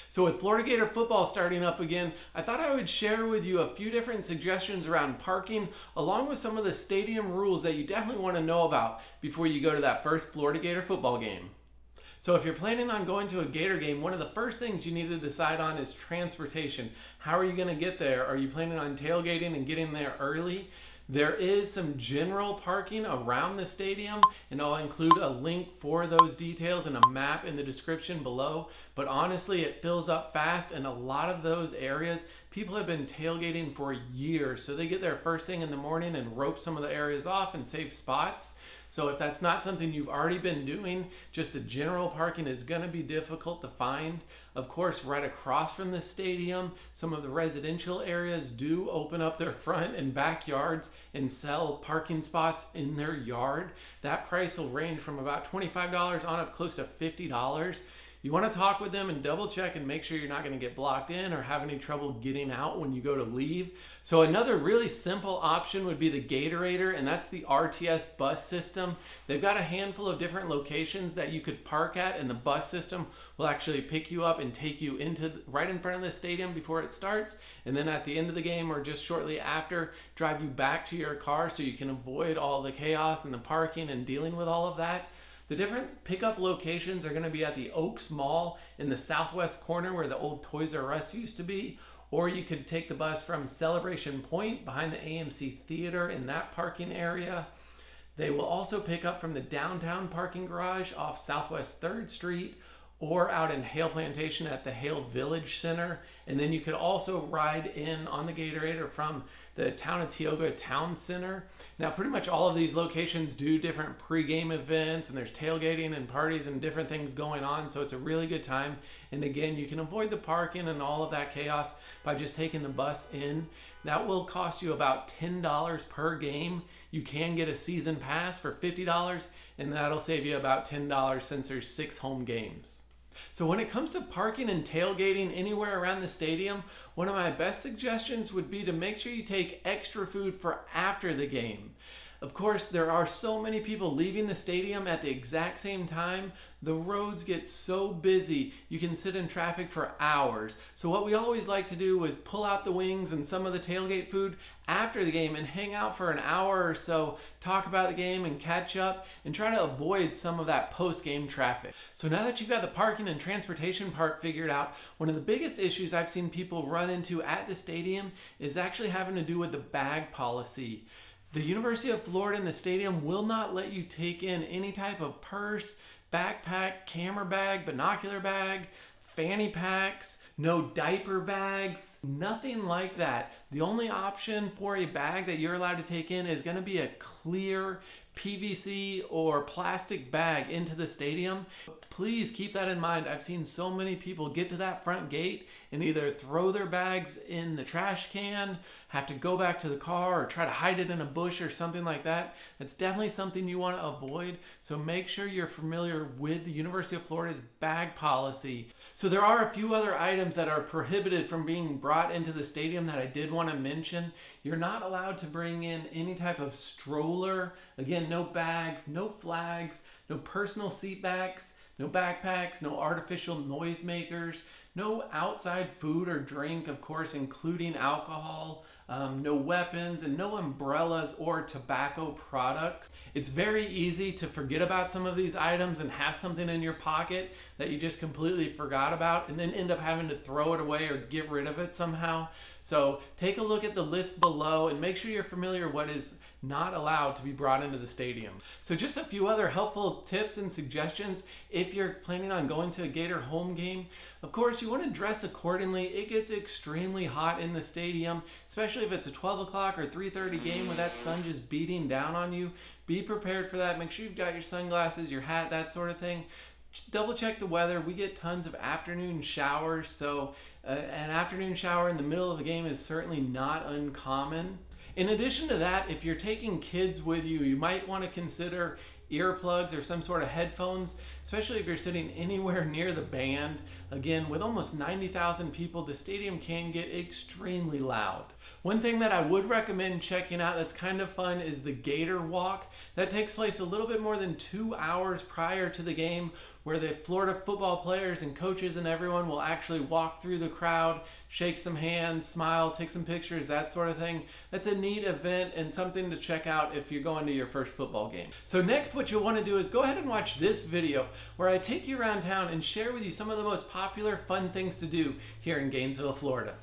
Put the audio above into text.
So with Florida Gator football starting up again, I thought I would share with you a few different suggestions around parking, along with some of the stadium rules that you definitely want to know about before you go to that first Florida Gator football game. So if you're planning on going to a Gator game, one of the first things you need to decide on is transportation. How are you going to get there? Are you planning on tailgating and getting there early? There is some general parking around the stadium, and I'll include a link for those details and a map in the description below. But honestly, it fills up fast, and a lot of those areas, people have been tailgating for years. So they get there first thing in the morning and rope some of the areas off and save spots. So if that's not something you've already been doing, just the general parking is going to be difficult to find. Of course, right across from the stadium, some of the residential areas do open up their front and backyards and sell parking spots in their yard. That price will range from about $25 on up close to $50. You want to talk with them and double check and make sure you're not going to get blocked in or have any trouble getting out when you go to leave. So another really simple option would be the Gatorator, and that's the RTS Bus System. They've got a handful of different locations that you could park at, and the bus system will actually pick you up and take you into right in front of the stadium before it starts, and then at the end of the game or just shortly after, drive you back to your car so you can avoid all the chaos and the parking and dealing with all of that. The different pickup locations are going to be at the Oaks Mall in the southwest corner where the old Toys R Us used to be, or you could take the bus from Celebration Point behind the AMC Theater in that parking area. They will also pick up from the downtown parking garage off Southwest 3rd Street or out in Hale Plantation at the Hale Village Center. And then you could also ride in on the Gatorator from the Town of Tioga Town Center. Now, pretty much all of these locations do different pregame events, and there's tailgating and parties and different things going on, so it's a really good time. And again, you can avoid the parking and all of that chaos by just taking the bus in. That will cost you about $10 per game. You can get a season pass for $50, and that'll save you about $10 since there's 6 home games. So when it comes to parking and tailgating anywhere around the stadium, one of my best suggestions would be to make sure you take extra food for after the game. Of course, there are so many people leaving the stadium at the exact same time. The roads get so busy, you can sit in traffic for hours. So what we always like to do is pull out the wings and some of the tailgate food after the game and hang out for an hour or so, talk about the game and catch up and try to avoid some of that post-game traffic. So now that you've got the parking and transportation part figured out, one of the biggest issues I've seen people run into at the stadium is actually having to do with the bag policy. The University of Florida and the stadium will not let you take in any type of purse, backpack, camera bag, binocular bag, fanny packs, no diaper bags, nothing like that. The only option for a bag that you're allowed to take in is going to be a clear PVC or plastic bag into the stadium. Please keep that in mind. I've seen so many people get to that front gate and either throw their bags in the trash can, have to go back to the car, or try to hide it in a bush or something like that. That's definitely something you want to avoid. So make sure you're familiar with the University of Florida's bag policy. So there are a few other items that are prohibited from being brought into the stadium that I did want to mention. You're not allowed to bring in any type of stroller. Again, no bags, no flags, no personal seat backs, no backpacks, no artificial noisemakers, no outside food or drink, of course, including alcohol, no weapons, and no umbrellas or tobacco products. It's very easy to forget about some of these items and have something in your pocket that you just completely forgot about and then end up having to throw it away or get rid of it somehow. So take a look at the list below and make sure you're familiar what is not allowed to be brought into the stadium. So just a few other helpful tips and suggestions if you're planning on going to a Gator home game. Of course, you want to dress accordingly. It gets extremely hot in the stadium, especially if it's a 12 o'clock or 3:30 game where that sun just beating down on you. Be prepared for that. Make sure you've got your sunglasses, your hat, that sort of thing. Double check the weather. We get tons of afternoon showers, so an afternoon shower in the middle of a game is certainly not uncommon. In addition to that, if you're taking kids with you, you might want to consider earplugs or some sort of headphones. especially if you're sitting anywhere near the band. Again, with almost 90,000 people, the stadium can get extremely loud. One thing that I would recommend checking out that's kind of fun is the Gator Walk. That takes place a little bit more than 2 hours prior to the game, where the Florida football players and coaches and everyone will actually walk through the crowd, shake some hands, smile, take some pictures, that sort of thing. That's a neat event and something to check out if you're going to your first football game. So next, what you'll want to do is go ahead and watch this video where I take you around town and share with you some of the most popular fun things to do here in Gainesville, Florida.